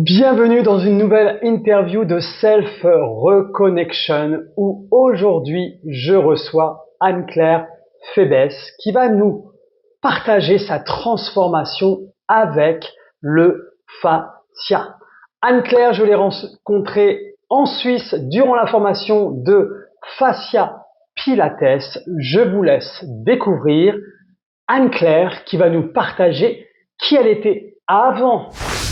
Bienvenue dans une nouvelle interview de Self Reconnection où aujourd'hui je reçois Anne-Claire Febès qui va nous partager sa transformation avec le fascia. Anne-Claire, je l'ai rencontrée en Suisse durant la formation de Fascia Pilates. Je vous laisse découvrir Anne-Claire qui va nous partager qui elle était avant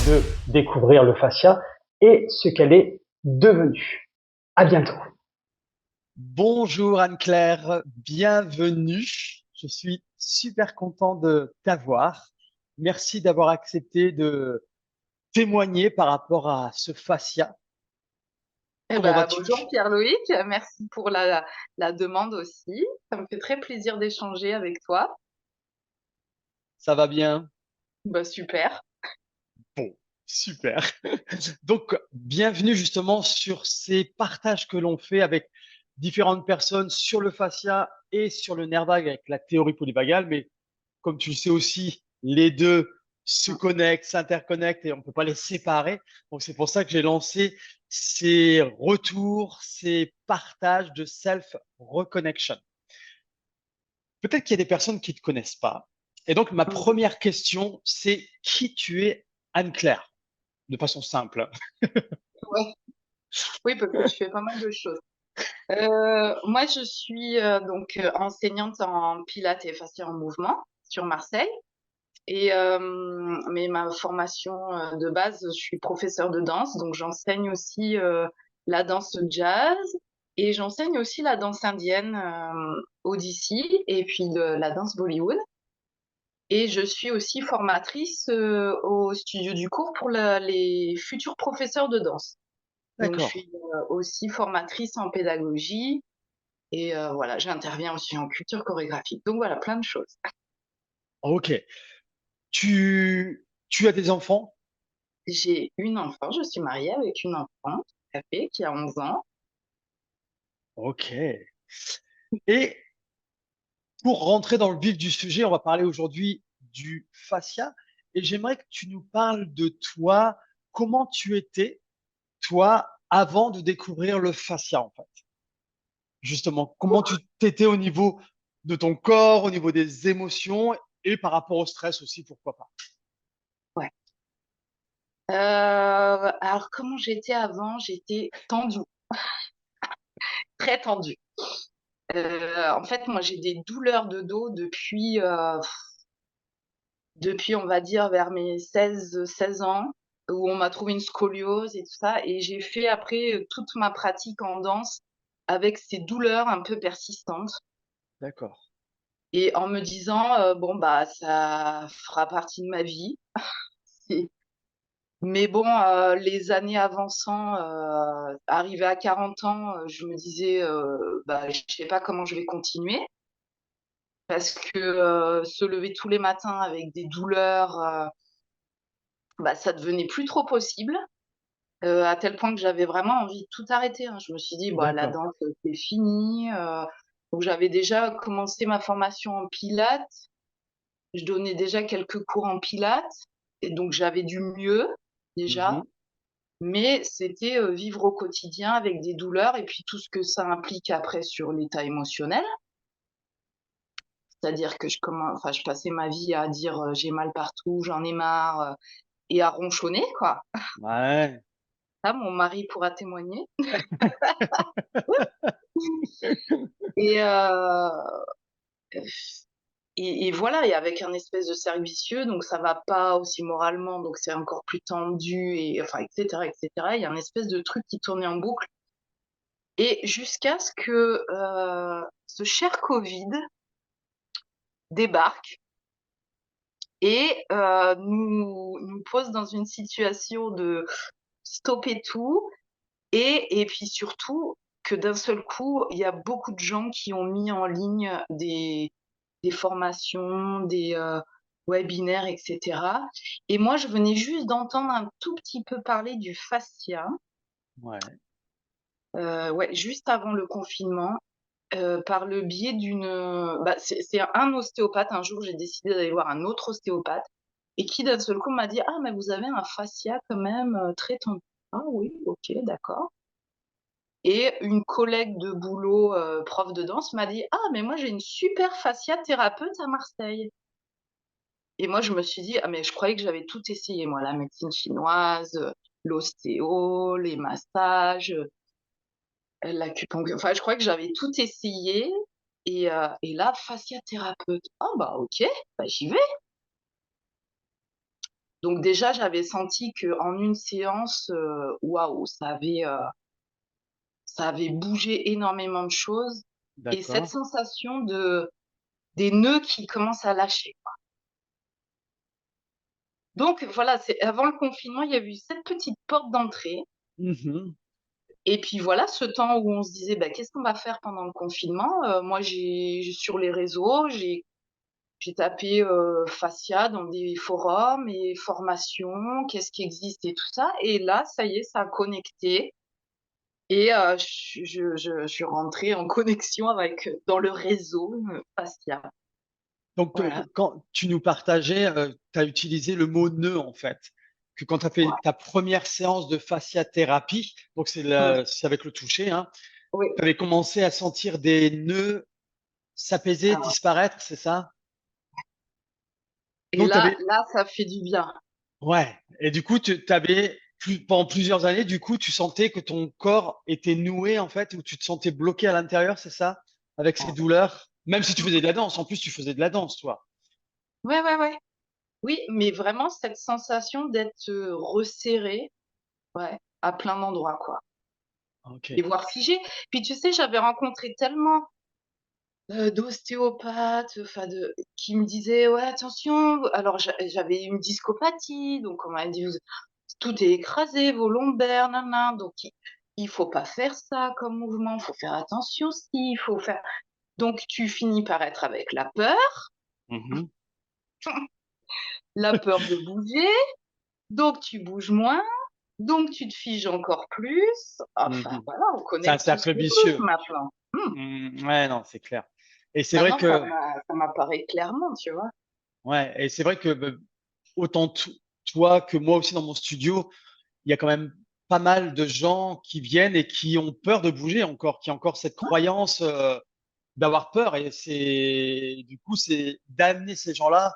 de découvrir le fascia et ce qu'elle est devenue. À bientôt. Bonjour Anne-Claire, bienvenue. Je suis super content de t'avoir. Merci d'avoir accepté de témoigner par rapport à ce fascia. Comment Bonjour vas-tu? Pierre-Loïc, merci pour la demande aussi. Ça me fait très plaisir d'échanger avec toi. Ça va bien? Super. Bon, super. Donc, bienvenue justement sur ces partages que l'on fait avec différentes personnes sur le fascia et sur le nerf vague avec la théorie polyvagale. Mais comme tu le sais aussi, les deux se connectent, s'interconnectent et on ne peut pas les séparer. Donc, c'est pour ça que j'ai lancé ces retours, ces partages de self-reconnection. Peut-être qu'il y a des personnes qui ne te connaissent pas. Et donc, ma Mhm. première question, c'est qui tu es, Anne-Claire, de façon simple. Ouais. Oui, parce que je fais pas mal de choses. Moi, je suis enseignante en pilates et fascia en mouvement sur Marseille. Mais ma formation de base, je suis professeure de danse, donc j'enseigne aussi la danse jazz et j'enseigne aussi la danse indienne, Odissi, et puis la danse Bollywood. Et je suis aussi formatrice au studio du cours pour les futurs professeurs de danse. Donc, je D'accord. suis aussi formatrice en pédagogie et voilà, j'interviens aussi en culture chorégraphique. Donc, voilà, plein de choses. Ok. Tu as des enfants? J'ai une enfant, je suis mariée avec une enfant, tout à fait, qui a 11 ans. Ok. Et pour rentrer dans le vif du sujet, on va parler aujourd'hui du fascia. Et j'aimerais que tu nous parles de toi, comment tu étais, toi, avant de découvrir le fascia, en fait. Justement, comment tu t'étais au niveau de ton corps, au niveau des émotions et par rapport au stress aussi, pourquoi pas. Ouais. Alors, comment j'étais avant? J'étais tendue, très tendue. En fait, moi, j'ai des douleurs de dos depuis, on va dire, vers mes 16 ans, où on m'a trouvé une scoliose et tout ça. Et j'ai fait après toute ma pratique en danse avec ces douleurs un peu persistantes. D'accord. Et en me disant, bon, bah, ça fera partie de ma vie. Et- Mais bon, les années avançant, arrivée à 40 ans, je me disais, bah, je sais pas comment je vais continuer. Parce que se lever tous les matins avec des douleurs, bah, ça devenait plus trop possible. À tel point que j'avais vraiment envie de tout arrêter, hein. Je me suis dit, bah, la D'accord. danse, c'est fini. Donc j'avais déjà commencé ma formation en pilates. Je donnais déjà quelques cours en pilates. Et donc j'avais du mieux déjà. Mhm. Mais c'était vivre au quotidien avec des douleurs et puis tout ce que ça implique après sur l'état émotionnel. C'est-à-dire que je passais ma vie à dire j'ai mal partout, j'en ai marre, et à ronchonner, quoi. Ouais. Ça, mon mari pourra témoigner. Et, et voilà, et avec un espèce de cercle vicieux, donc ça va pas aussi moralement, donc c'est encore plus tendu, et enfin, etc., etc. Il y a un espèce de truc qui tournait en boucle. Et jusqu'à ce que ce cher Covid débarque et nous pose dans une situation de stopper tout. Et puis surtout, que d'un seul coup, il y a beaucoup de gens qui ont mis en ligne des formations, des webinaires, etc. Et moi, je venais juste d'entendre un tout petit peu parler du fascia, Ouais. ouais, juste avant le confinement, par le biais d'une... Bah, c'est un ostéopathe. Un jour, j'ai décidé d'aller voir un autre ostéopathe et qui d'un seul coup m'a dit: «Ah mais vous avez un fascia quand même, très tendu». «Ah oui, OK, d'accord». Et une collègue de boulot, prof de danse m'a dit: «Ah mais moi j'ai une super fascia thérapeute à Marseille». Et moi je me suis dit: «Ah mais je croyais que j'avais tout essayé moi, la médecine chinoise, l'ostéo, les massages, l'acupuncture, enfin je croyais que j'avais tout essayé et là fascia thérapeute. Ah bah OK, bah j'y vais». Donc déjà j'avais senti qu'en une séance, waouh, ça avait bougé énormément de choses et cette D'accord. sensation des nœuds qui commencent à lâcher. Donc voilà, c'est avant le confinement, il y a eu cette petite porte d'entrée Mmh. et puis voilà, ce temps où on se disait: «Bah, qu'est-ce qu'on va faire pendant le confinement?» Moi j'ai sur les réseaux, j'ai tapé, fascia dans des forums et formations, qu'est-ce qui existe et tout ça et là, ça y est, ça a connecté et je suis rentrée en connexion avec, dans le réseau, fascia. Donc, Voilà, quand tu nous partageais, tu as utilisé le mot nœud, en fait, que quand tu as fait ouais. ta première séance de fasciathérapie, donc Mmh. c'est avec le toucher, hein, Oui. tu avais commencé à sentir des nœuds s'apaiser, Ah disparaître, c'est ça? et Donc tu là avais là, ça fait du bien. ouais et du coup, tu avais pendant plusieurs années, du coup, tu sentais que ton corps était noué, en fait, ou tu te sentais bloqué à l'intérieur, c'est ça? Avec ces douleurs? Même si tu faisais de la danse, en plus, tu faisais de la danse, toi? Ouais, ouais, ouais. Oui, mais vraiment cette sensation d'être, resserré, ouais, à plein d'endroits, quoi et OK. voire figé. Puis tu sais, j'avais rencontré tellement, d'ostéopathes, enfin de qui me disaient: «Ouais, attention». Alors j'avais une discopathie, donc on m'a dit: «Vous tout est écrasé, vos lombaires, nin nin, donc il faut pas faire ça comme mouvement, faut faire attention si, il faut faire». Donc tu finis par être avec Mmh. la peur de bouger, donc tu bouges moins. Donc tu te figes encore plus. Enfin Mmh. voilà, on C'est connaît un tout ce cercle truc vicieux. maintenant. Mmh. Ouais, non, c'est clair et c'est vrai Maintenant que ça m'apparaît clairement, tu vois? ouais et c'est vrai que, autant toi que moi aussi dans mon studio, il y a quand même pas mal de gens qui viennent et qui ont peur de bouger encore, qui ont encore cette croyance, d'avoir peur et c'est du coup, c'est d'amener ces gens-là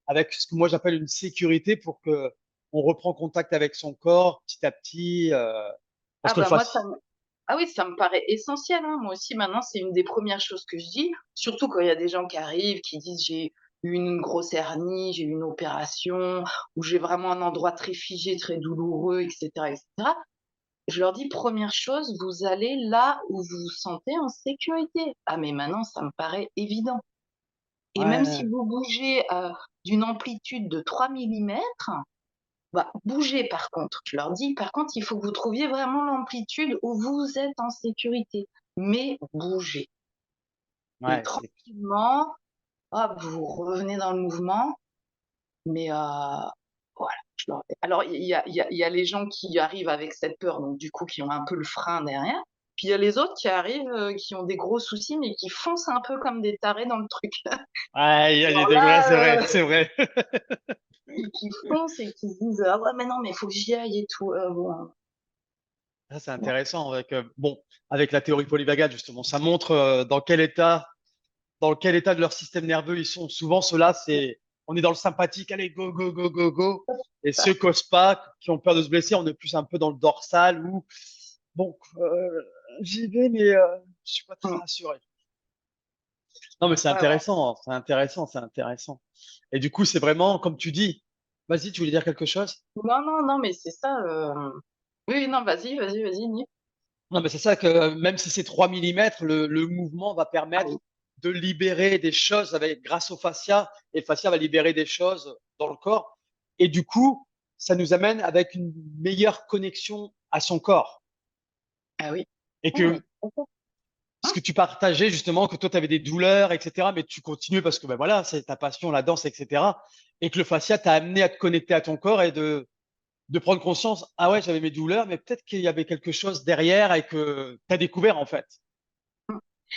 avec ce que moi j'appelle une sécurité pour qu'on reprend contact avec son corps petit à petit, parce Ah que le bah moi faci ah oui, ça me paraît essentiel, hein. Moi aussi maintenant, c'est une des premières choses que je dis, surtout quand il y a des gens qui arrivent, qui disent: «J'ai eu une grosse hernie, j'ai eu une opération ou j'ai vraiment un endroit très figé, très douloureux» et cetera. Je leur dis: «Première chose, vous allez là où vous vous sentez en sécurité». Ah mais maintenant, ça me paraît évident. Et même si ouais, vous bougez, d'une amplitude de 3 millimètres, bah, bougez par contre. Je leur dis: «Par contre, il faut que vous trouviez vraiment l'amplitude où vous êtes en sécurité, mais bougez et ouais, c'est tranquillement, hop, vous revenez dans le mouvement». Mais voilà, je leur alors il y a les gens qui arrivent avec cette peur, donc du coup, qui ont un peu le frein derrière. Puis il y a les autres qui arrivent, qui ont des gros soucis, mais qui foncent un peu comme des tarés dans le truc. ouais, il y a les Alors 2 voilà, c'est là, vrai, c'est vrai. qui foncent et qui se disent: «Ah ouais, mais non, mais il faut que j'y aille et tout». Bon, Ça, c'est ouais, intéressant avec, bon, avec la théorie polyvagale justement, ça montre, dans quel état de leur système nerveux ils sont. Souvent ceux-là, c'est on est dans le sympathique, allez go, go, go, go, go et ça. ceux qui osent pas, qui ont peur de se blesser, on est plus un peu dans le dorsal où bon, j'y vais mais je suis pas très Mmh. rassuré. Non mais c'est Ouais, ouais. intéressant, c'est intéressant, c'est intéressant et du coup, c'est vraiment comme tu dis vas-y, tu voulais dire quelque chose? Non, non, non, mais c'est ça, oui, oui, non, vas-y, vas-y, vas-y, dis. Non, mais c'est ça que même si c'est 3 millimètres, le mouvement va Ah permettre oui. de libérer des choses avec, grâce au fascia, et le fascia va libérer des choses dans le corps. Et du coup, ça nous amène avec une meilleure connexion à son corps. Ah oui. Et Oui, mais que tout à fait. ce Mmh. que tu partageais justement, que toi, tu avais des douleurs, etc., mais tu continues parce que ben voilà, c'est ta passion, la danse, etc. Et que le fascia t'a amené à te connecter à ton corps et de prendre conscience, ah ouais, j'avais mes douleurs, mais peut-être qu'il y avait quelque chose derrière et que tu as découvert en fait,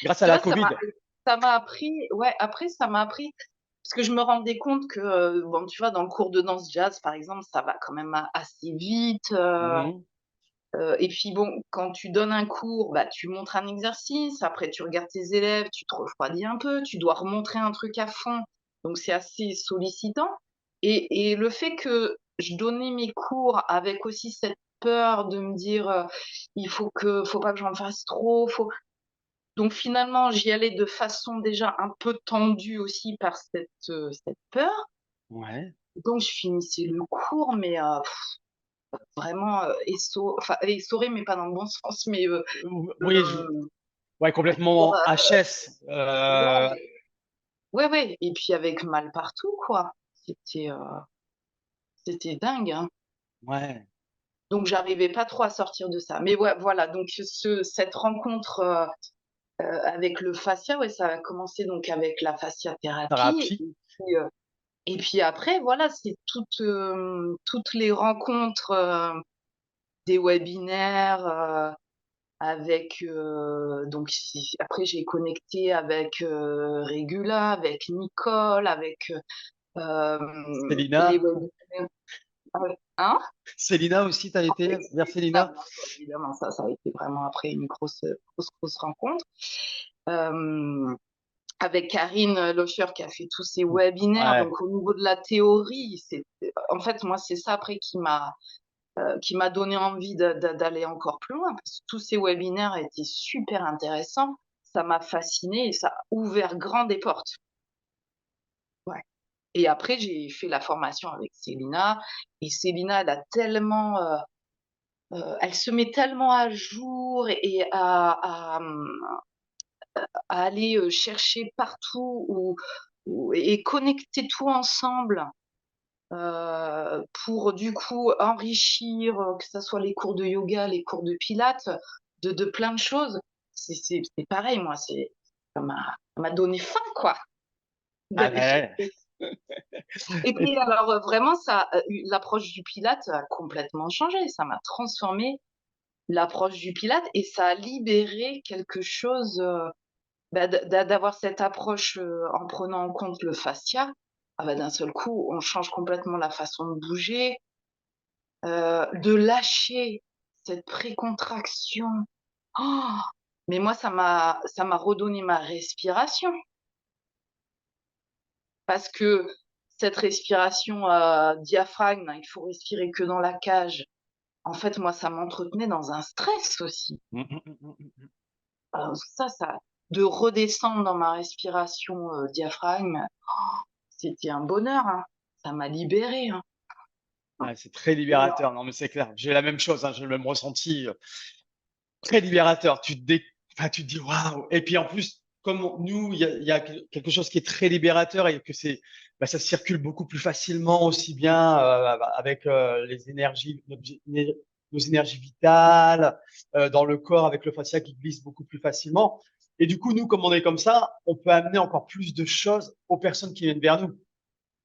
grâce à Tu la vois, Covid. ça m'a appris ouais, après ça m'a appris parce que je me rendais compte que, bon, tu vois, dans le cours de danse jazz, par exemple, ça va quand même assez vite. Mhm. Et puis bon, quand tu donnes un cours, bah, tu montres un exercice, après tu regardes tes élèves, tu te refroidis un peu, tu dois remontrer un truc à fond, donc c'est assez sollicitant. Et le fait que je donnais mes cours avec aussi cette peur de me dire, faut pas que j'en fasse trop, donc finalement, j'y allais de façon déjà un peu tendue aussi par cette peur. Ouais. Donc je finissais le cours, mais vraiment, enfin essorée, mais pas dans le bon sens, mais Oui, ouais, complètement HS. ouais, ouais, ouais, et puis avec mal partout, quoi. C'était, heu, c'était dingue, hein. Ouais. Donc j'arrivais pas trop à sortir de ça. Mais ouais, voilà, donc cette rencontre, avec le fascia, ouais, ça a commencé donc avec la fasciathérapie Thérapie. et puis après, voilà, c'est toutes les rencontres, des webinaires, avec, donc après j'ai connecté avec, Régula, avec Nicole, avec, les Célina. webinaires, ouais, hein? Célina aussi, tu as été vers Célina? Évidemment, ça a été vraiment après une grosse rencontre. Hem, avec Karine Locher qui a fait tous ces webinaires, Ouais. donc au niveau de la théorie, en fait, moi, c'est ça après qui m'a donné envie d'aller encore plus loin, parce que tous ces webinaires étaient super intéressants. Ça m'a fascinée et ça a ouvert grand des portes. Ouais. Et après, j'ai fait la formation avec Célina. Et Célina, elle a tellement, elle se met tellement à jour et à aller chercher partout et connecter tout ensemble pour du coup enrichir, que ça soit les cours de yoga, les cours de pilates, de plein de choses. C'est pareil, moi, ça m'a donné faim, quoi, Ah d'aller ouais. chercher. Et Et puis alors vraiment ça, l'approche du pilates a complètement changé. Ça m'a transformé l'approche du pilates et ça a libéré quelque chose, bah, d'avoir cette approche, en prenant en compte le fascia. Ah bah, d'un seul coup, on change complètement la façon de bouger. De lâcher cette précontraction. Oh, mais moi, ça m'a redonné ma respiration parce que cette respiration, diaphragme, là, il faut respirer que dans la cage. En fait, moi, ça m'entretenait dans un stress aussi. Ça de redescendre dans ma respiration, diaphragme, c'était un bonheur, hein. Ça m'a libérée, hein. ouais, c'est très libérateur. Non, mais c'est clair. J'ai la même chose, hein, j'ai le même ressenti. Très libérateur. Enfin, tu te dis waouh. Et puis en plus, comme nous, il y a quelque chose qui est très libérateur et que bah, ça circule beaucoup plus facilement, aussi bien avec les énergies, nos énergies vitales, dans le corps avec le fascia qui glisse beaucoup plus facilement. Et du coup, nous, comme on est comme ça, on peut amener encore plus de choses aux personnes qui viennent vers nous,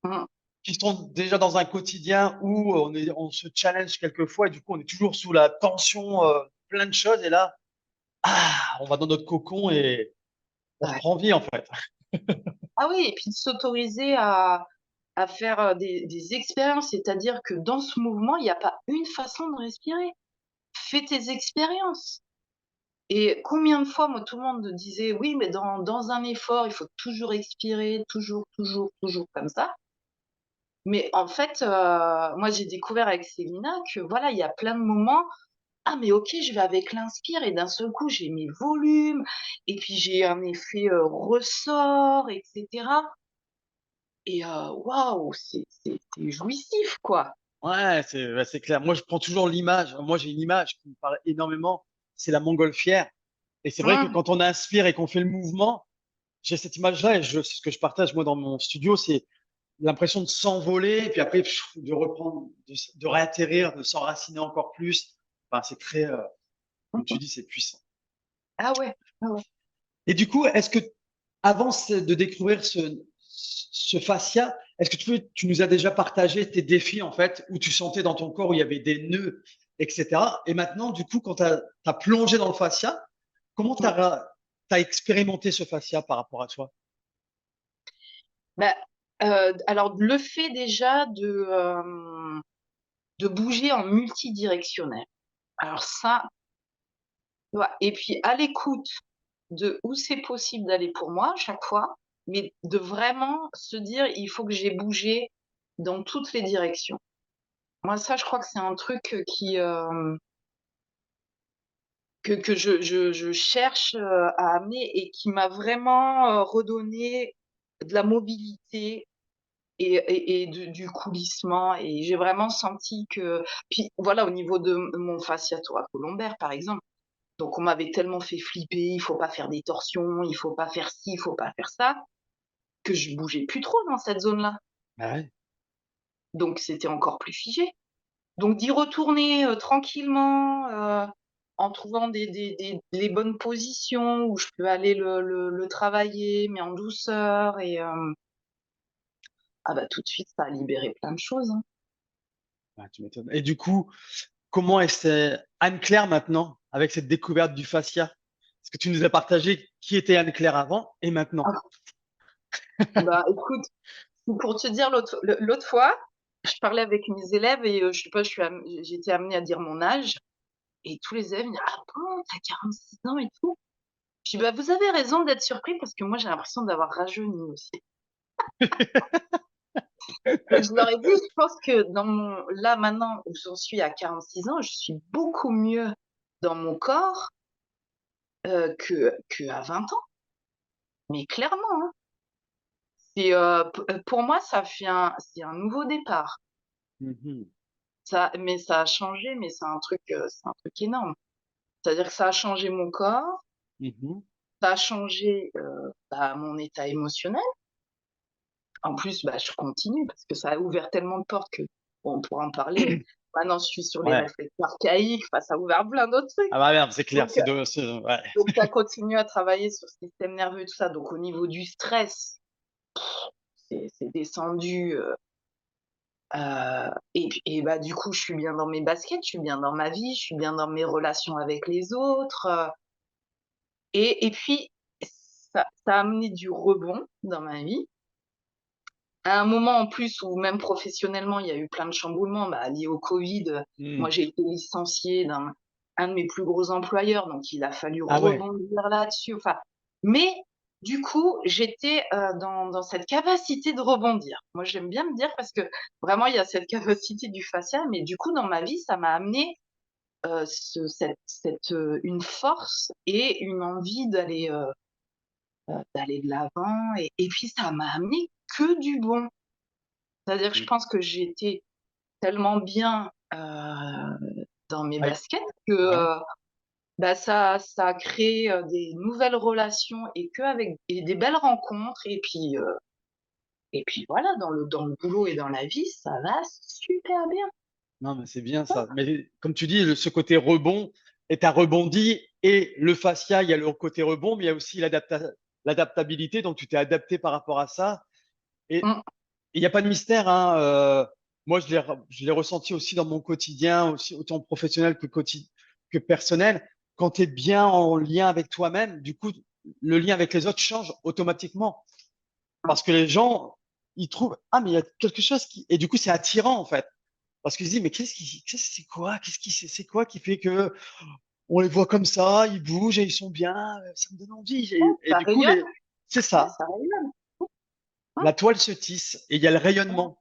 Mmh. qui sont déjà dans un quotidien où on se challenge quelquefois et du coup, on est toujours sous la tension, plein de choses. Et là, on va dans notre cocon et on Ouais. reprend vie en fait. Ah oui, et puis de s'autoriser à faire, des expériences, c'est-à-dire que dans ce mouvement, il y a pas une façon de respirer. Fais tes expériences et combien de fois, moi, tout le monde me disait: «Oui, mais dans un effort, il faut toujours expirer, toujours, toujours, toujours comme ça». Mais en fait, moi, j'ai découvert avec Célina que voilà, il y a plein de moments, ah mais OK, je vais avec l'inspire et d'un seul coup, j'ai mes volumes et puis j'ai un effet, ressort et cetera. Et waouh, c'est jouissif, quoi. Ouais, c'est clair. Moi, je prends toujours l'image. Moi, j'ai une image qui me parle énormément. C'est la montgolfière. Et c'est vrai que Mmh. quand on inspire et qu'on fait le mouvement, j'ai cette image-là et c'est ce que je partage moi dans mon studio, c'est l'impression de s'envoler et puis après de reprendre, de réatterrir, de s'enraciner encore plus. Enfin, c'est très, comme tu dis, c'est puissant. Ah ouais, ah ouais. Et du coup, est-ce que avant de découvrir ce fascia, est-ce que tu nous as déjà partagé tes défis en fait, où tu sentais dans ton corps où il y avait des nœuds, etc. Et maintenant, du coup, quand tu as plongé dans le fascia, comment tu Mmh. as expérimenté ce fascia par rapport à toi? Bah, Alors, le fait déjà de bouger en multidirectionnel. Alors ça, tu vois, et puis à l'écoute de où c'est possible d'aller pour moi à chaque fois, mais de vraiment se dire: «Il faut que j'ai bougé dans toutes les directions». Moi ça, je crois que c'est un truc, que je cherche, à amener et qui m'a vraiment, redonné de la mobilité et du coulissement et j'ai vraiment senti que puis voilà, au niveau de mon fascia thoracolombaire, par exemple, donc on m'avait tellement fait flipper: «Il faut pas faire des torsions, il faut pas faire ci, il faut pas faire ça», que je bougeais plus trop dans cette zone-là. Ah ouais? Donc c'était encore plus figé. Donc d'y retourner, tranquillement, en trouvant des les bonnes positions où je peux aller le travailler, mais en douceur et ah bah, tout de suite, ça a libéré plein de choses, hein. Ouais, tu m'étonnes. Et du coup, comment est-ce Anne-Claire maintenant, avec cette découverte du fascia? Parce que tu nous as partagé qui était Anne-Claire avant et maintenant. Ah bah, écoute, pour te dire l'autre fois, je parlais avec mes élèves et je sais pas, j'ai été amenée à dire mon âge et tous les élèves me disent: «Ah bon, tu as 46 ans et tout?» Je dis: «Bah, vous avez raison d'être surpris parce que moi j'ai l'impression d'avoir rajeuni aussi». Et je leur ai dit: «Je pense que dans mon là maintenant où j'en suis à 46 ans, je suis beaucoup mieux dans mon corps, qu'à 20 ans». Mais clairement, hein. Pour moi, c'est un nouveau départ. Mmh. Ça a changé, mais c'est un truc énorme. C'est-à-dire que ça a changé mon corps, Mmh. ça a changé, bah, mon état émotionnel. En plus, bah, je continue parce que ça a ouvert tellement de portes que bon, on pourra en parler, mais maintenant je suis sur les Ouais. réflexes archaïques, enfin ça a ouvert plein d'autres trucs. Ah bah merde, c'est clair, Donc ouais. ça continue à travailler sur le système nerveux et tout ça. Donc au niveau du stress, c'est descendu, et bah, du coup, je suis bien dans mes baskets, je suis bien dans ma vie, je suis bien dans mes relations avec les autres, et puis ça a amené du rebond dans ma vie. À un moment en plus où même professionnellement, il y a eu plein de chamboulements, bah, liés au Covid, moi Mmh. j'ai été licenciée d'un un de mes plus gros employeurs, donc il a fallu Ah ouais. rebondir là-dessus, enfin mais du coup, j'étais, dans cette capacité de rebondir. Moi, j'aime bien me dire parce que vraiment il y a cette capacité du fascia, mais du coup dans ma vie, ça m'a amené, une force et une envie d'aller de l'avant et puis ça m'a amené que du bon. C'est-à-dire que je Mmh. pense que j'étais tellement bien, dans mes Avec baskets que, ouais. bah, ça a créé, des nouvelles relations et des belles rencontres et puis voilà, dans le boulot et dans la vie, ça va super bien. Non, mais c'est bien ça. Mais comme tu dis, ce côté rebond et tu as rebondi et le fascia, il y a le côté rebond, mais il y a aussi l'adaptabilité, donc tu t'es adapté par rapport à ça et Mmh, il y a pas de mystère, hein, moi je l'ai ressenti aussi dans mon quotidien, aussi autant professionnel que personnel. Quand tu es bien en lien avec toi-même, du coup, le lien avec les autres change automatiquement. mmh. Parce que les gens, ils trouvent: «Ah, mais il y a quelque chose qui» et du coup, c'est attirant, en fait. Parce qu'ils se disent: «Mais c'est quoi? C'est quoi qui fait que on les voit comme ça, ils bougent et ils sont bien, ça me donne envie» et Ça du coup, rayonne, c'est ouais, ça, ça rayonne. Ouais, la toile se tisse et il y a le ouais, rayonnement.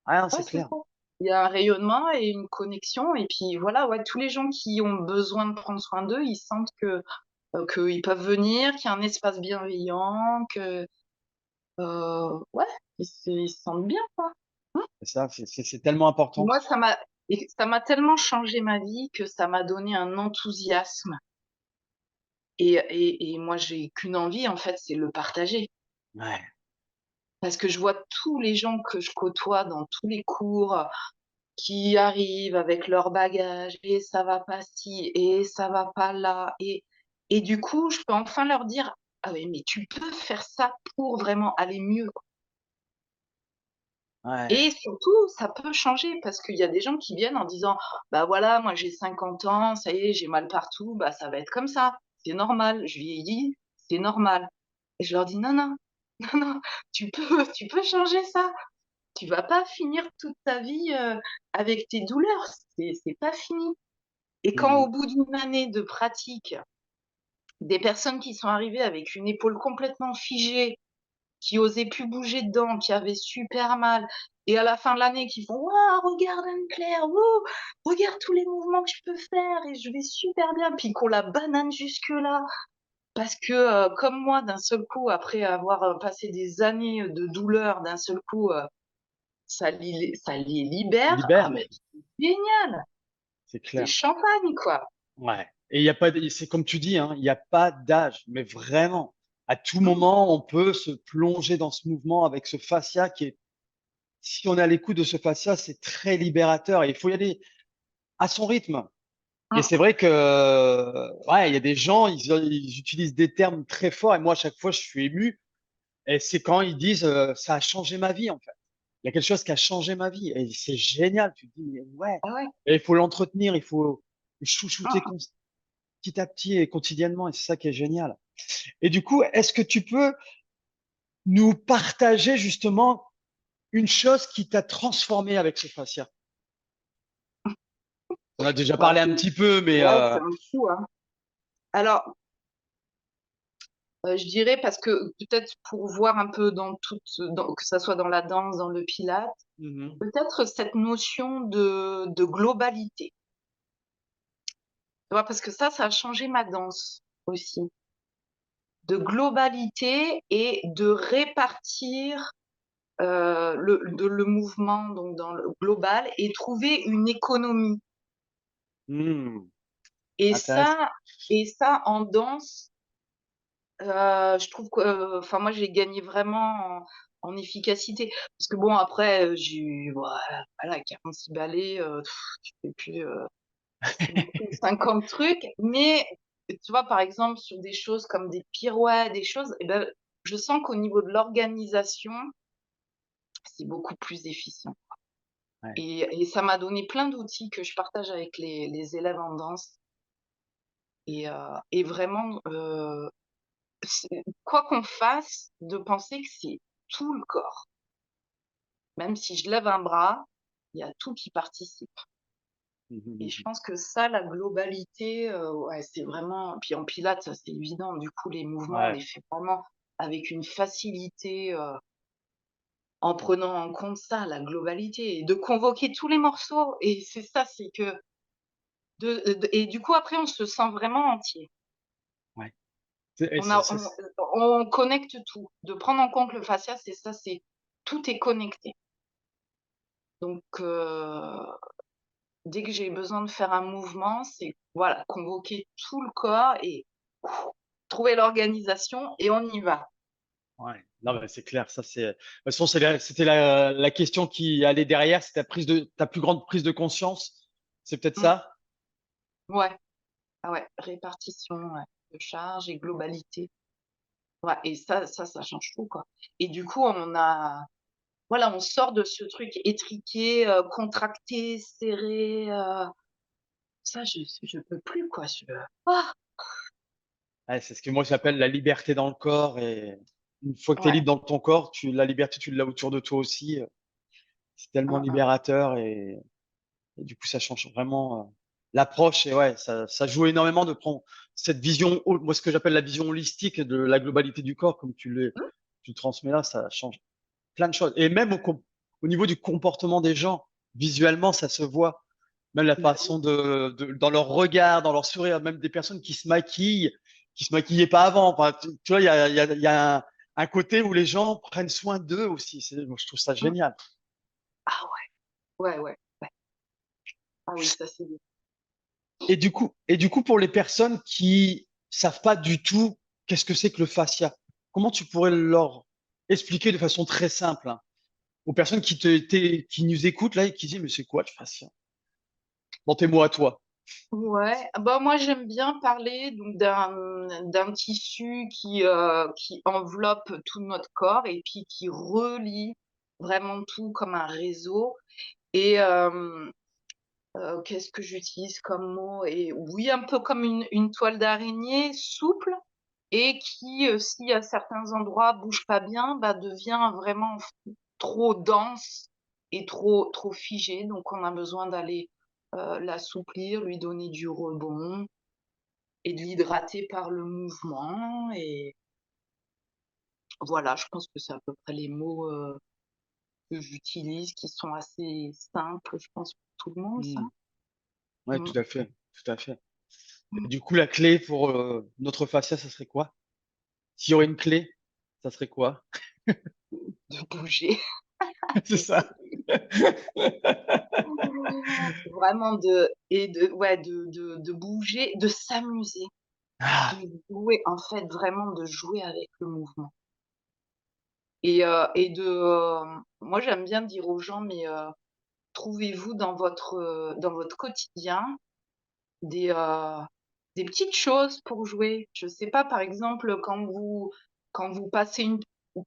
Ah non, ouais, c'est c'est clair. ça. Il y a un rayonnement et une connexion et puis voilà, ouais, tous les gens qui ont besoin de prendre soin d'eux, ils sentent qu'ils peuvent venir, qu'il y a un espace bienveillant, que ouais, ils se sentent bien, quoi. Mmh. C'est ça, c'est tellement important. Moi, ça m'a tellement changé ma vie que ça m'a donné un enthousiasme et moi, j'ai qu'une envie, en fait, c'est le partager. Ouais, Parce que je vois tous les gens que je côtoie dans tous les cours, qui arrivent avec leur bagage et ça va pas ci et ça va pas là et du coup, je peux enfin leur dire: «Ah oui, mais tu peux faire ça pour vraiment aller mieux». ouais, Et surtout, ça peut changer parce qu'il y a des gens qui viennent en disant: «Bah, voilà, moi j'ai 50 ans, ça y est, j'ai mal partout, bah, ça va être comme ça. C'est normal, je vieillis, c'est normal» et je leur dis: «Non, non». Non, non, tu peux changer ça. Tu vas pas finir toute ta vie avec tes douleurs. C'est pas fini. Et quand Mmh. au bout d'une année de pratique, des personnes qui sont arrivées avec une épaule complètement figée, qui osaient plus bouger dedans, qui avaient super mal, et à la fin de l'année qui font waouh, regarde Anne-Claire, wouh, regarde tous les mouvements que je peux faire et je vais super bien, puis qu'on la banane jusque là, parce que comme moi, d'un seul coup, après avoir passé des années de douleur, d'un seul coup, ça les libère. Ah Libère, ben c'est génial, c'est c'est clair. champagne quoi. Ouais. Et il y a pas, c'est comme tu dis, hein, il n'y a pas d'âge, mais vraiment, à tout Mmh. moment, on peut se plonger dans ce mouvement avec ce fascia qui est, si on est à l'écoute de ce fascia, c'est très libérateur et il faut y aller à son rythme. Et Mmh. c'est vrai que, ouais, il y a des gens, ils utilisent des termes très forts et moi, à chaque fois, je suis ému. Et c'est quand ils disent, ça a changé ma vie, en fait. Il y a quelque chose qui a changé ma vie et c'est génial. Tu te dis, mais ouais. Ah ouais. Et il faut l'entretenir, il faut le chouchouter Mmh. petit à petit et quotidiennement et c'est ça qui est génial. Et du coup, est-ce que tu peux nous partager justement une chose qui t'a transformé avec ce fascia? On a déjà Bah, parlé un petit peu, mais ouais, c'est un fou, hein. Alors, je dirais parce que peut-être pour voir un peu que ça soit dans la danse, dans le pilates, mhm. peut-être cette notion de globalité. Tu vois? Parce que ça a changé ma danse aussi. De globalité et de répartir, le mouvement donc dans le global et trouver une économie. Hmm, Et intéressant. ça et ça en danse, je trouve que, enfin moi j'ai gagné vraiment en efficacité. Parce que bon après, j'ai eu voilà 46 ballets, tu fais plus, tu fais plus 50 trucs. Mais tu vois, par exemple, sur des choses comme des pirouettes, des choses, et ben, je sens qu'au niveau de l'organisation, c'est beaucoup plus efficient. Ouais. Et ça m'a donné plein d'outils que je partage avec les élèves en danse. Et vraiment, quoi qu'on fasse, de penser que c'est tout le corps. Même si je lève un bras, il y a tout qui participe. Mhm, Et je mhm. pense que ça, la globalité, ouais, c'est vraiment, puis en pilates, ça c'est évident. Du coup, les mouvements, on Ouais. les fait vraiment avec une facilité, en prenant en compte ça, la globalité et de convoquer tous les morceaux. Et c'est ça, c'est que et du coup, après, on se sent vraiment entier. Ouais. C'est, et On a on connecte tout. De prendre en compte le fascia, c'est ça, c'est tout est connecté. Donc dès que j'ai besoin de faire un mouvement, c'est voilà, convoquer tout le corps et trouver l'organisation et on y va. ouais. Non, mais c'est clair. Ça, c'est, de toute façon, c'était la question qui allait derrière. C'est ta plus grande prise de conscience. C'est peut-être Mmh. ça? Ouais, ah ouais, répartition, ouais, de charge et globalité. Ouais, et ça change tout, quoi. Et du coup, voilà, on sort de ce truc étriqué, contracté, serré, ça je peux plus, quoi, ah! Ouais, c'est ce que moi j'appelle la liberté dans le corps. Et une fois que tu es Ouais, libre dans ton corps, la liberté, tu l'as autour de toi aussi. C'est tellement mmh mh. libérateur et du coup, ça change vraiment l'approche. Et ouais, ça joue énormément de prendre cette vision, moi, ce que j'appelle la vision holistique de la globalité du corps, comme Mmh, tu le transmets là, ça change plein de choses. Et même au niveau du comportement des gens, visuellement, ça se voit. Même la bah façon dans leur regard, dans leur sourire, même des personnes qui se maquillaient pas avant. Enfin, tu vois, il y a un côté où les gens prennent soin d'eux aussi. Moi, je trouve ça mmh. génial. Ah ouais, ouais, ouais, ouais. Ah oui, ça c'est bien. Et du coup, pour les personnes qui savent pas du tout qu'est-ce que c'est que le fascia, comment tu pourrais leur expliquer de façon très simple, hein, aux personnes qui nous écoutent là et qui disent, mais c'est quoi le fascia? Dans tes mots à toi. Ouais, bah, moi j'aime bien parler donc d'un tissu qui enveloppe tout notre corps et puis qui relie vraiment tout comme un réseau. Et qu'est-ce que j'utilise comme mot? Et oui, un peu comme une toile d'araignée souple, et qui, si à certains endroits bouge pas bien, bah, devient vraiment trop dense et trop figé. Donc on a besoin d'aller, l'assouplir, lui donner du rebond et de l'hydrater par le mouvement et voilà, je pense que c'est à peu près les mots, que j'utilise qui sont assez simples, je pense, pour tout le monde, ça. Mmh. Ouais, Mmh. tout à fait, tout à fait. Et du coup, la clé pour notre fascia, ça serait quoi? S'il y aurait une clé, ça serait quoi? De bouger, C'est ça. vraiment de bouger, de s'amuser, de Ah, jouer, en fait, vraiment de jouer avec le mouvement et moi j'aime bien dire aux gens: «Mais, trouvez-vous dans votre quotidien des, des petites choses pour jouer». Je sais pas, par exemple, quand vous passez une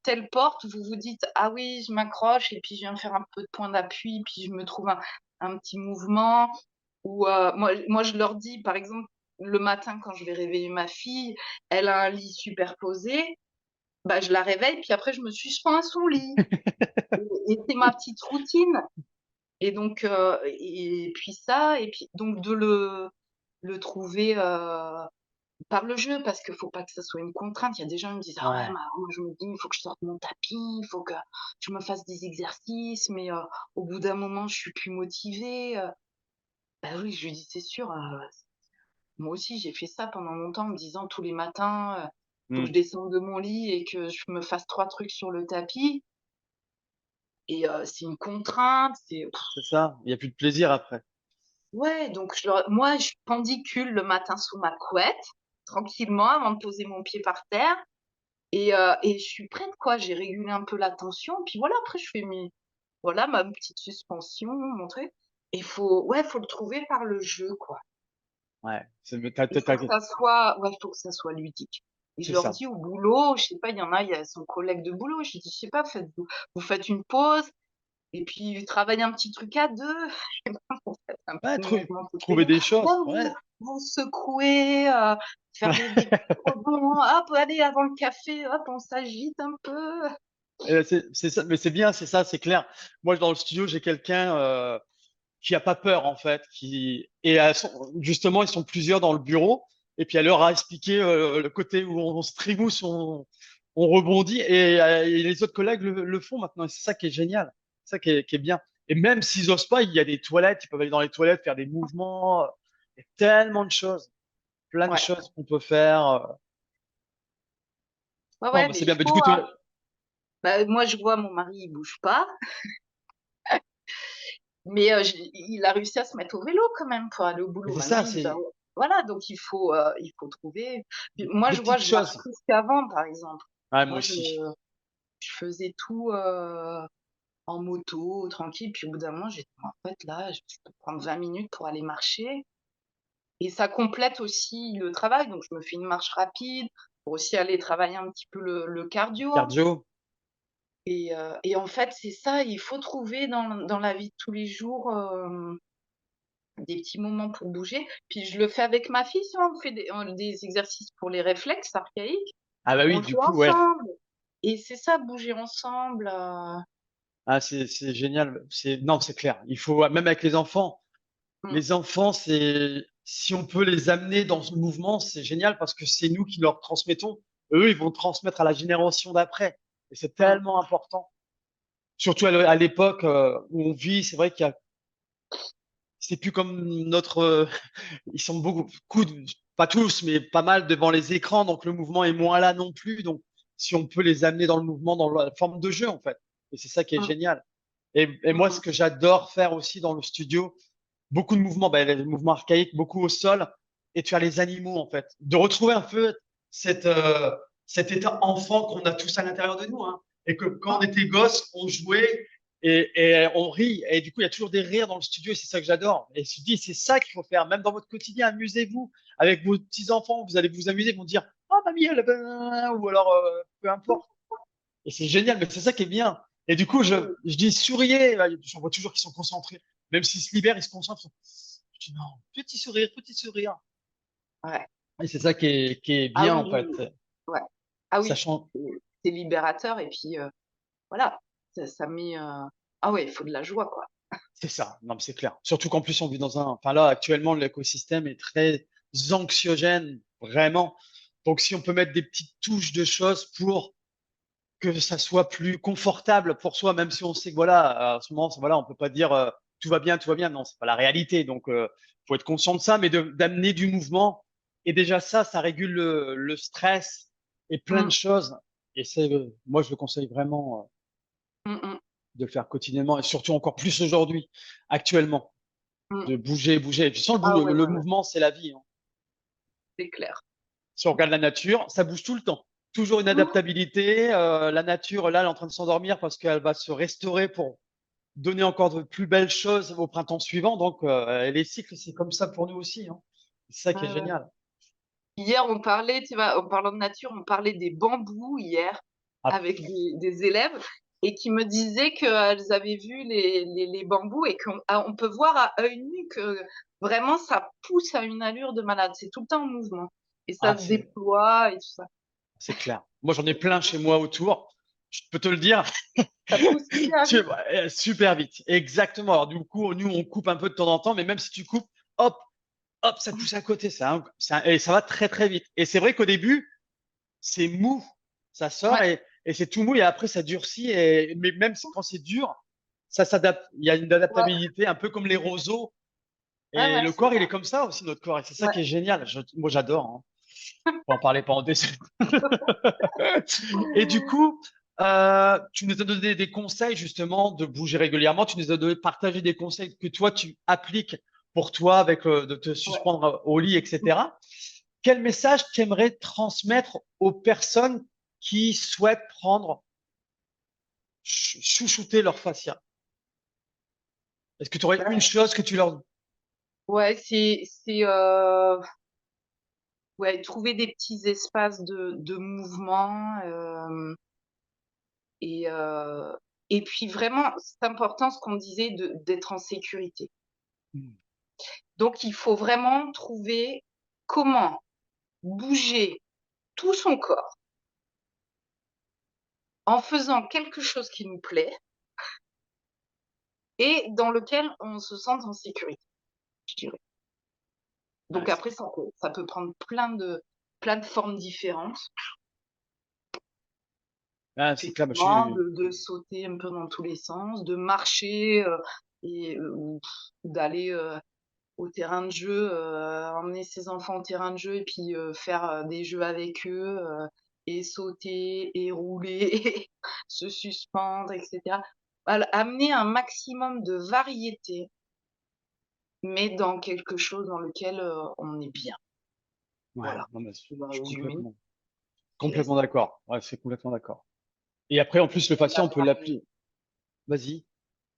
telle porte, vous vous dites: «Ah oui, je m'accroche et puis je viens faire un peu de point d'appui, puis je me trouve un petit mouvement». Ou, moi je leur dis, par exemple, le matin quand je vais réveiller ma fille, elle a un lit superposé, bah, je la réveille, puis après je me suspends à son lit et c'est ma petite routine et donc et puis ça et puis donc de le trouver, par le jeu parce qu'il faut pas que ça soit une contrainte. Il y a des gens qui me disent: «Ah ouais, mais ouais. alors moi je me dis: «Il faut que je sorte mon tapis, il faut que je me fasse des exercices, mais au bout d'un moment je suis plus motivée», bah oui, je lui dis: «C'est sûr, moi aussi j'ai fait ça pendant longtemps en me disant tous les matins, faut que Mmh. je descende de mon lit et que je me fasse 3 trucs sur le tapis» et c'est une contrainte, c'est C'est ça. Il y a plus de plaisir après. ouais, donc moi je pendicule le matin sous ma couette, tranquillement avant de poser mon pied par terre. Et je suis prête quoi, j'ai régulé un peu la tension, puis voilà, après je fais voilà ma petite suspension, mon truc et faut le trouver par le jeu, quoi. Ouais. Il faut que ça soit ouais, faut que ça soit ludique et je C'est leur ça. dis au boulot, je sais pas, il y en a, il y a son collègue de boulot, je lui dis: «Je sais pas, vous faites une pause et puis travaillez un petit truc à 2, je sais pas, vous faites un Ouais, petit mouvement toutes les trouver 2. des Ouais, choses. Ouais. vous secouez, faire des petits rebonds, hop, allez avant le café, hop, on s'agite un peu». C'est ça, mais c'est bien, c'est ça, c'est clair. Moi, dans le studio, j'ai quelqu'un qui a pas peur en fait, qui et justement, ils sont plusieurs dans le bureau, et puis elle leur a expliqué le côté où on se trimousse, on rebondit, et les autres collègues le font maintenant. Et c'est ça qui est génial, c'est ça qui est bien. Et même s'ils osent pas, il y a des toilettes, ils peuvent aller dans les toilettes, faire des mouvements. Il y a tellement de choses, plein de Ouais. choses qu'on peut faire. Ouais, Non, ouais, mais mais c'est il bien. Mais du coup, faut, hein. toi, Bah, moi, je vois mon mari, il bouge pas, mais il a réussi à se mettre au vélo quand même pour aller au mais boulot. c'est Maintenant, ça, il va c'est voilà, donc il faut trouver puis moi, des je vois, petites je marche choses. plus qu'avant, par exemple. Ouais, moi Moi, aussi. je faisais tout, en moto, tranquille, puis au bout d'un moment, j'ai dit: «En fait, là, je peux prendre 20 minutes pour aller marcher» et ça complète aussi le travail, donc je me fais une marche rapide pour aussi aller travailler un petit peu le cardio. Cardio. Et en fait, c'est ça, il faut trouver dans la vie de tous les jours, des petits moments pour bouger. Puis je le fais avec ma fille, si on fait des exercices pour les réflexes archaïques, Ah bah on oui, le du fait coup, ouais. ensemble et c'est ça, bouger ensemble, Ah, c'est génial. Non, c'est clair. Il faut, même avec mmh, les enfants, si on peut les amener dans ce mouvement, c'est génial parce que c'est nous qui leur transmettons. Eux, ils vont transmettre à la génération d'après. Et c'est mmh, tellement important. Surtout à l'époque où on vit, c'est vrai c'est plus comme ils sont beaucoup, pas tous, mais pas mal devant les écrans, donc le mouvement est moins là non plus. Donc, si on peut les amener dans le mouvement, dans la forme de jeu, en fait. Et c'est ça qui est mmh, génial. Et moi, ce mmh, que j'adore faire aussi dans le studio, beaucoup de mouvements, ben, les mouvements archaïques, beaucoup au sol, et de faire les animaux, en fait. De retrouver un peu cette, euh, cet état enfant qu'on a tous à l'intérieur de nous, hein. Et que quand on était gosse, on jouait et on rit. Et du coup, il y a toujours des rires dans le studio, et c'est ça que j'adore. Et je dis, c'est ça qu'il faut faire, même dans votre quotidien. Amusez-vous avec vos petits-enfants, vous allez vous amuser, ils vont dire, oh, mamie, elle, ou alors, peu importe. Et c'est génial, mais c'est ça qui est bien. Et du coup, je dis souriez. J'en vois toujours qui sont concentrés. Même s'ils se libèrent, ils se concentrent. Je dis non, petit sourire, petit sourire. ouais. Et c'est ça qui est Ah bien, oui, en fait. Ouais. Ah oui, Sachant, c'est libérateur et puis, voilà, ça met, ah ouais, il faut de la joie, quoi. c'est ça, non, mais c'est clair. Surtout qu'en plus, on vit dans enfin là, actuellement, l'écosystème est très anxiogène, vraiment. Donc, si on peut mettre des petites touches de choses pour que ça soit plus confortable pour soi, même si on sait que voilà, à ce moment, voilà, on peut pas dire tout va bien. Non, c'est pas la réalité. Donc, faut être conscient de ça, mais d'amener du mouvement. Et déjà ça régule le stress et plein de Mmh. choses. Et c'est, moi, je le conseille vraiment Mmh mh. de le faire quotidiennement et surtout encore plus aujourd'hui, actuellement, Mmh. de bouger, bouger. Et puis, sans Ah ouais, le ouais, ouais, mouvement, c'est la vie, hein. c'est clair. Si on regarde la nature, ça bouge tout le temps. Toujours une Mmh. adaptabilité. La nature, là, elle est en train de s'endormir parce qu'elle va se restaurer pour donner encore de plus belles choses au printemps suivant. Donc, les cycles, c'est comme ça pour nous aussi, hein. C'est ça qui est Ouais, ouais. génial. Hier, on parlait, tu vois, en parlant de nature, on parlait des bambous hier Ah, avec des élèves et qui me disaient qu'elles avaient vu les bambous et on peut voir à œil nu que vraiment ça pousse à une allure de malade. C'est tout le temps en mouvement et ça ah, se déploie et tout ça. c'est clair. Moi, j'en ai plein chez moi autour. Je peux te le dire, Ça pousse super vite. super vite. Exactement. Alors, du coup, nous, on coupe un peu de temps en temps, mais même si tu coupes, hop, hop, ça pousse à côté. Et ça va très, très vite. Et c'est vrai qu'au début, c'est mou. Ça sort Ouais, et c'est tout mou et après, ça durcit. Mais même quand c'est dur, ça s'adapte. Il y a une ouais, adaptabilité, un peu comme les roseaux. ouais, Et ouais, le c'est corps, il ça. est comme ça aussi, notre corps. Et c'est ça Ouais. qui est génial. Moi, j'adore, hein. On va en parler pendant des Et du coup, tu nous as donné des conseils justement de bouger régulièrement. Tu nous as donné, partagé des conseils que toi, tu appliques pour toi avec de te Ouais. suspendre au lit, etc. Quel message tu aimerais transmettre aux personnes qui souhaitent prendre, chouchouter leur fascia? Est-ce que tu aurais une Bah, chose que tu leur... ouais, c'est, ouais, trouver des petits espaces de mouvement, et heu et puis vraiment, c'est important ce qu'on disait d'être en sécurité. Hmm. Donc il faut vraiment trouver comment bouger tout son corps en faisant quelque chose qui nous plaît et dans lequel on se sente en sécurité, je dirais. Ouais, Donc après ça peut prendre plein de formes différentes, c'est clair, effectivement, de sauter un peu dans tous les sens, de marcher, ou d'aller, au terrain de jeu, emmener ses enfants au terrain de jeu et puis, faire, des jeux avec eux, et sauter et rouler et se suspendre et cetera. Amener un maximum de variété, mais dans quelque chose dans lequel, on est bien. ouais, Voilà, non, mais pour je suis résumer, complètement c'est d'accord. Ouais, c'est complètement d'accord. Et après, en plus, le la fascia, on peut vari l'appeler. Vas-y.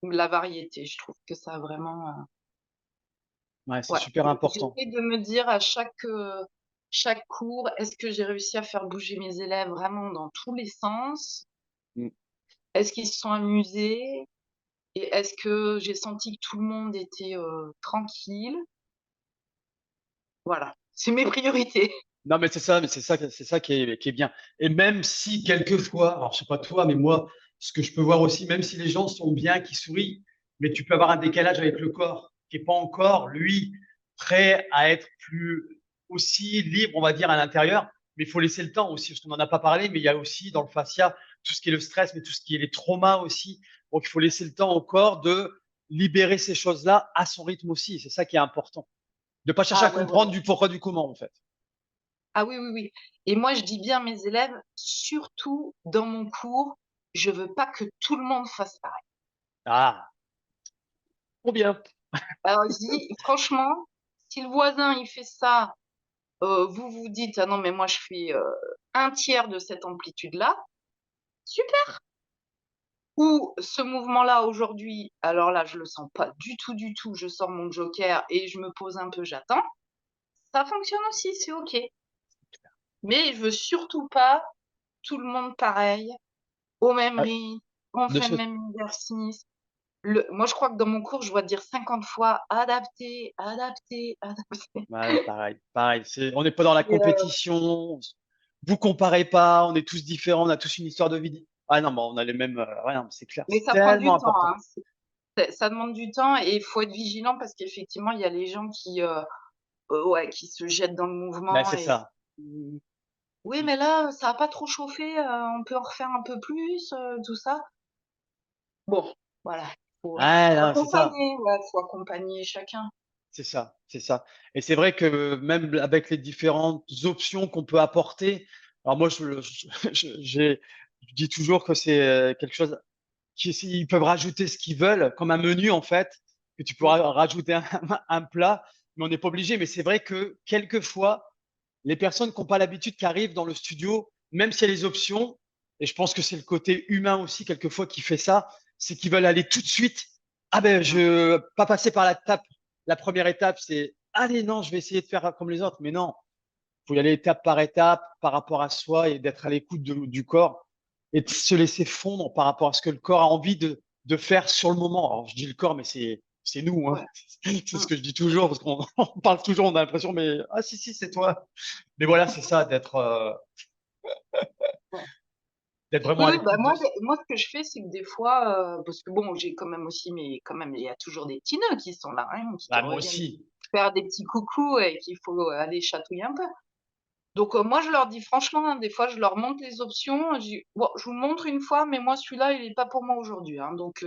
la variété. Je trouve que ça a vraiment, Ouais, c'est ouais, super important. j'essaie de me dire à chaque cours: «Est-ce que j'ai réussi à faire bouger mes élèves vraiment dans tous les sens? Mm. Est-ce qu'ils se sont amusés? Et est-ce que j'ai senti que tout le monde était, tranquille?» Voilà, c'est mes priorités. Non, mais c'est ça qui est bien. Et même si quelquefois, alors je sais pas toi, mais moi, ce que je peux voir aussi, même si les gens sont bien, qui sourient, mais tu peux avoir un décalage avec le corps, qui est pas encore, lui, prêt à être plus aussi libre, on va dire, à l'intérieur. Mais il faut laisser le temps aussi, parce qu'on n'en a pas parlé, mais il y a aussi dans le fascia tout ce qui est le stress, mais tout ce qui est les traumas aussi. Donc il faut laisser le temps au corps de libérer ces choses-là à son rythme aussi. C'est ça qui est important. De pas chercher à Ah ouais, ouais, comprendre ouais. du pourquoi, du comment, en fait. Ah oui, oui, oui, et moi je dis bien à mes élèves, surtout dans mon cours, je veux pas que tout le monde fasse pareil. Ah, trop bien. Alors je dis: «Franchement, si le voisin il fait ça, vous vous dites: "Ah non mais moi je fais, 1/3 de cette amplitude-là", super! Ou ce mouvement-là aujourd'hui, alors là je le sens pas du tout, je sors mon joker et je me pose un peu, j'attends». Ça fonctionne aussi, c'est OK. Mais je veux surtout pas tout le monde pareil, au même Ah, rythme, on de fait le ce... même exercice. Moi, je crois que dans mon cours, je dois dire 50 fois: «Adapter, adapter, adapter». Ouais, pareil, pareil. On n'est pas dans la Et compétition. vous comparez pas, on est tous différents, on a tous une histoire de vie. Ah non, on a les mêmes. Rien, c'est clair, Mais c'est ça prend du tellement temps, important. hein. Ça demande du temps et il faut être vigilant parce qu'effectivement, il y a les gens ouais, qui se jettent dans le Ben, mouvement c'est et ça. qui oui, mais là, ça a pas trop chauffé, on peut en refaire un peu plus, tout ça. Bon, voilà, faut Ah, faut non, c'est ça. accompagner, ouais, faut accompagner chacun. C'est ça, c'est ça. Et c'est vrai que même avec les différentes options qu'on peut apporter, alors moi, je dis toujours que c'est quelque chose ils peuvent rajouter ce qu'ils veulent, comme un menu en fait, que tu Mmh. pourras rajouter un plat, mais on n'est pas obligé. Mais c'est vrai que quelquefois, les personnes qui n'ont pas l'habitude, qui arrivent dans le studio, même s'il y a les options, et je pense que c'est le côté humain aussi quelquefois qui fait ça, c'est qu'ils veulent aller tout de suite. Ah ben, Mmh. je pas passer par la première étape, c'est allez non, je vais essayer de faire comme les autres, mais non, faut y aller étape par étape par rapport à soi et d'être à l'écoute du corps et de se laisser fondre par rapport à ce que le corps a envie de faire sur le moment. Alors, je dis le corps, mais c'est nous, hein. Ouais. C'est ce Mmh. que je dis toujours parce qu'on on parle toujours, on a l'impression, mais ah si, si, c'est toi. Mais voilà, c'est ça, Ouais. d'être vraiment Oui, à oui, bah, l'écoute de. moi, ce que je fais, c'est que des fois, parce que bon, j'ai quand même aussi mais quand même, il y a toujours des petits nœuds qui sont là, hein, qui te Bah, moi reviennent aussi. faire des petits coucous et qu'il faut aller chatouiller un peu. Donc moi, je leur dis franchement, hein, des fois, je leur montre les options, je dis: «Bon, je vous montre une fois, mais moi, celui-là, il est pas pour moi aujourd'hui, hein, donc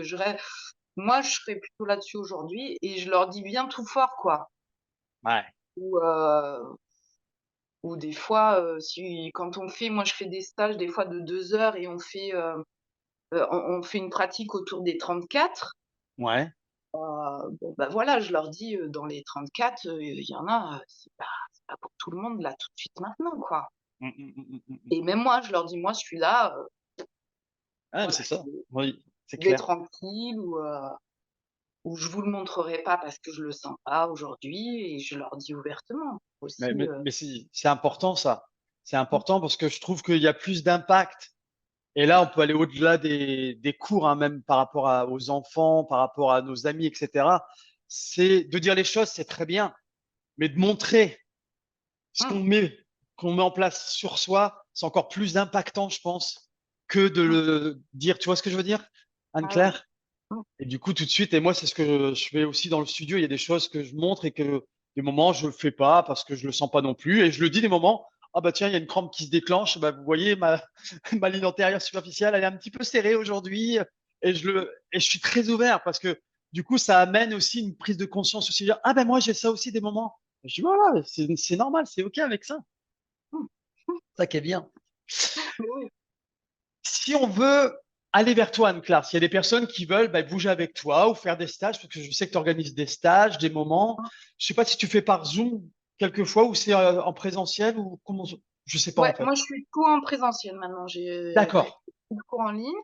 moi, je serai plutôt là-dessus aujourd'hui» et je leur dis bien tout fort, quoi. Ouais. Ou ou des fois, si quand on fait moi, je fais des stages des fois de 2 heures et on fait une pratique autour des 34. Ouais. Bon, bah, voilà, je leur dis, dans les 34, il y en a, c'est pas pour tout le monde là, tout de suite maintenant, quoi. Mm. Et même moi, je leur dis: «Moi, celui-là, Ah, mais voilà, c'est ça. Oui, c'est je vais clair. tranquille ou je vous le montrerai pas parce que je le sens pas aujourd'hui» et je leur dis ouvertement Mais, aussi, mais, mais c'est important ça. C'est mmh, important parce que je trouve qu'il y a plus d'impact. Et là, on peut aller au-delà des cours, hein, même par rapport aux enfants, par rapport à nos amis, etc. C'est de dire les choses, c'est très bien, mais de montrer ce mmh, qu'on met en place sur soi, c'est encore plus impactant, je pense, que de mmh, le dire. Tu vois ce que je veux dire, ah ouais, Anne-Claire? mmh, Et du coup, tout de suite, et moi, c'est ce que je fais aussi dans le studio. Il y a des choses que je montre et que des moments, je le fais pas parce que je le sens pas non plus. Et je le dis des moments, ah bah tiens, il y a une crampe qui se déclenche. Bah, vous voyez, ma ligne antérieure superficielle, elle est un petit peu serrée aujourd'hui. Et je suis très ouvert parce que du coup, ça amène aussi une prise de conscience aussi. Dire, ah ben moi, j'ai ça aussi des moments. Je dis, voilà, c'est normal, c'est OK avec ça. mmh, Ça qui est bien. mais oui. Si on veut aller vers toi, Anne-Claire, s'il y a des personnes qui veulent bouger avec toi ou faire des stages, parce que je sais que tu organises des stages, des moments, je sais pas si tu fais par Zoom quelquefois ou c'est en présentiel ou comment, je sais pas en Ouais, fait. moi, je suis tout en présentiel maintenant, j'ai D'accord. plus de cours en ligne.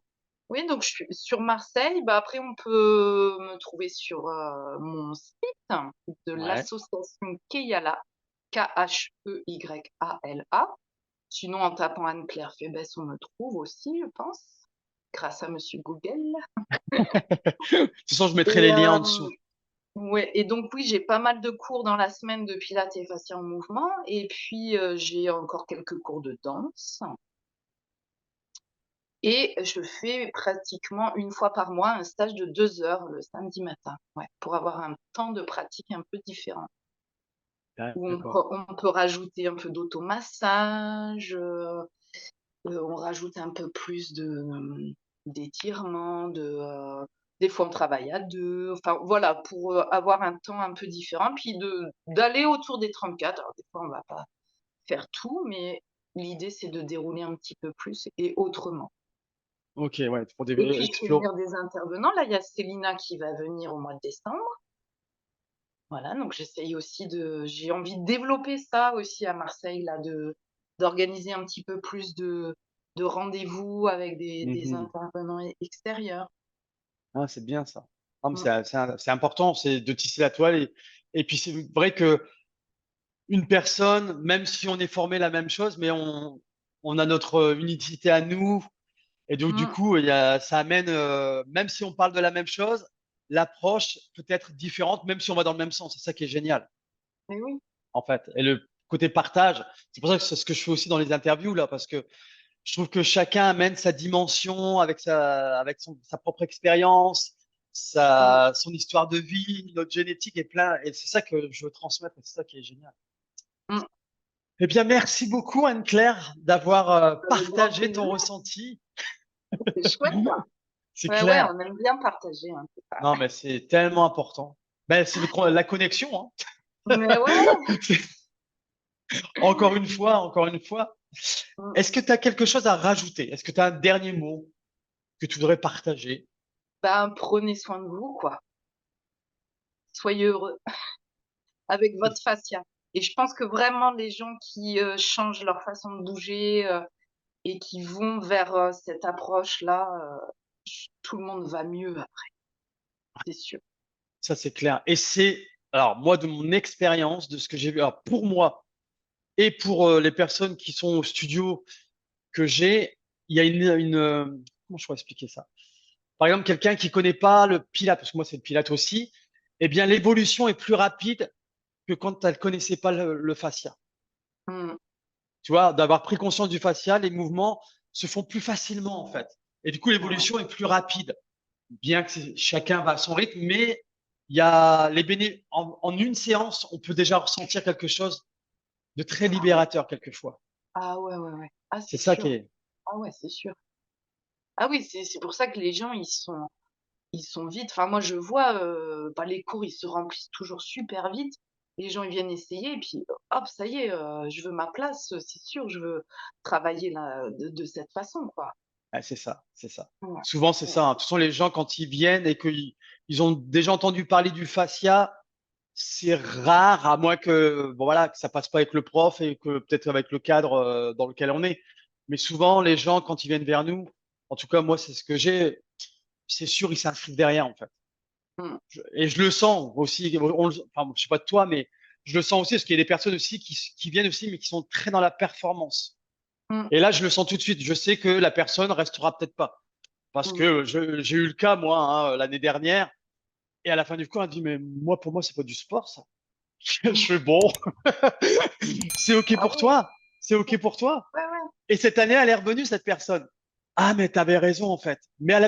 Oui, donc je suis sur Marseille. Bah, après, on peut me trouver sur, mon site de Ouais. l'association Keyala, Kheyala. Sinon, en tapant Anne-Claire Fébès, on me trouve aussi, je pense, grâce à monsieur Google. De toute façon, je mettrai Et les liens en dessous. ouais et donc oui, j'ai pas mal de cours dans la semaine de pilates et fascia en mouvement et puis, j'ai encore quelques cours de danse. Et je fais pratiquement une fois par mois un stage de 2 heures le samedi matin, ouais, pour avoir un temps de pratique un peu différent. Où D'accord. on peut rajouter un peu d'automassage, on rajoute un peu plus d'étirements, des fois on travaille à 2, enfin voilà, pour, avoir un temps un peu différent, puis d'aller autour des 34. Alors des fois on va pas faire tout, mais l'idée c'est de dérouler un petit peu plus et autrement. Ok, ouais, pour Et puis je fais explorer. venir des intervenants. Là, il y a Célina qui va venir au mois de décembre. Voilà, donc j'essaye aussi j'ai envie de développer ça aussi à Marseille, là, d'organiser un petit peu plus de rendez-vous avec des Mhm. intervenants extérieurs. Ah, c'est bien ça. Ah, mais Mmh. c'est important, c'est de tisser la toile. Et puis c'est vrai que une personne, même si on est formé la même chose, mais on a notre unicité à nous. Et donc, du Mmh. coup, ça amène, même si on parle de la même chose, l'approche peut être différente, même si on va dans le même sens. C'est ça qui est génial, Mais oui. en fait. côté partage. C'est pour ça que c'est ce que je fais aussi dans les interviews là, parce que je trouve que chacun amène sa dimension avec sa propre expérience, Mm. son histoire de vie, notre génétique est plein, et c'est ça que je veux transmettre, et c'est ça qui est génial. Mm. Eh bien, merci beaucoup Anne-Claire d'avoir Avec grand partagé ton plaisir. ressenti. C'est chouette, ça. C'est Ouais, ouais, clair. on aime bien partager, hein. Non, mais c'est tellement important. Ben, c'est la connexion, hein. Mais ouais. Encore une fois, encore une fois. Mm. Est-ce que tu as quelque chose à rajouter? Est-ce que tu as un dernier mot que tu voudrais partager? Ben, prenez soin de vous, quoi. Soyez heureux avec votre fascia. Et je pense que vraiment les gens qui changent leur façon de bouger et qui vont vers cette approche-là, tout le monde va mieux après, c'est sûr. Ça, c'est clair. Et c'est, alors, moi, de mon expérience, de ce que j'ai vu, alors, pour moi et pour les personnes qui sont au studio que j'ai, il y a comment je pourrais expliquer ça? Par exemple, quelqu'un qui connaît pas le Pilate, parce que moi, c'est le Pilate aussi, eh bien, l'évolution est plus rapide que quand elle connaissait pas le fascia. Mm. Tu vois, d'avoir pris conscience du fascia, les mouvements se font plus facilement, en fait. Et du coup, Ouais. l'évolution est plus rapide. Bien que chacun va à son rythme, mais il y a en une séance, on peut déjà ressentir quelque chose de très Ah ouais. libérateur quelquefois. Ah ouais, ouais, ouais. Ah, C'est c'est ça qui sûr. est. Ah ouais, c'est sûr. Ah oui, c'est pour ça que les gens, ils sont vite. Enfin, moi, je vois, bah, les cours, ils se remplissent toujours super vite. Les gens, ils viennent essayer, et puis, hop, ça y est, je veux ma place, c'est sûr, je veux travailler là, de cette façon, quoi. Ah, c'est ça, c'est ça. Ouais, Souvent, c'est ouais. ça, hein. De toute façon, les gens, quand ils viennent et ils ont déjà entendu parler du fascia, c'est rare, à moins que, bon, voilà, que ça passe pas avec le prof et que peut-être avec le cadre dans lequel on est. Mais souvent, les gens, quand ils viennent vers nous, en tout cas, moi, c'est ce que j'ai, c'est sûr, ils s'inscrivent derrière, en fait. Mmh. Et je le sens aussi, enfin, je sais pas de toi, mais je le sens aussi parce qu'il y a des personnes aussi qui viennent aussi, mais qui sont très dans la performance. Mmh. Et là, je le sens tout de suite. Je sais que la personne restera peut-être pas. Parce Mmh. que j'ai eu le cas, moi, hein, l'année dernière. Et à la fin du cours, elle dit, mais moi, pour moi, c'est pas du sport, ça. Je fais bon, c'est OK Ah pour ouais, toi. C'est OK pour toi. ouais, ouais, Et cette année, elle est revenue, cette personne. Ah, mais t'avais raison, en fait. Mais elle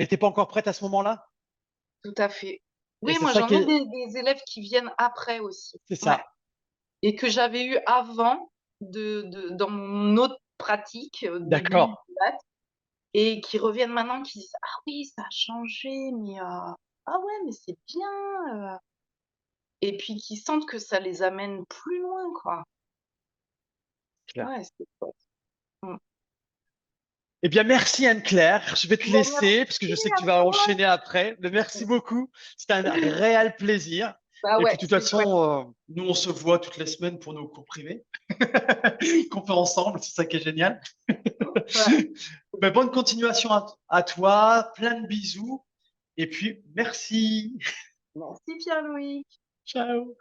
était pas encore prête à ce moment-là. tout à fait. Et Oui, c'est moi, ça j'en qui ai est, des élèves qui viennent après aussi. c'est Ouais. ça. Et que j'avais eu avant dans mon autre pratique, début D'accord. du pilates, et qui reviennent maintenant, qui disent: «Ah oui, ça a changé, mais ah ouais, mais c'est bien», et puis qui sentent que ça les amène plus loin, quoi. Clair. Ouais, c'est chouette. Mmh. Eh bien, merci Anne-Claire. Je vais te Bah, laisser parce que merci je sais que à tu vas toi. enchaîner après. Mais merci beaucoup. C'était un réel plaisir. Bah Et puis, ouais, de toute c'est chouette. façon, nous, on se voit toutes les semaines pour nos cours privés qu'on fait ensemble. C'est ça qui est génial. Ouais. Ben, bonne continuation à toi. Plein de bisous. Et puis, merci. Merci Pierre-Louis. Ciao.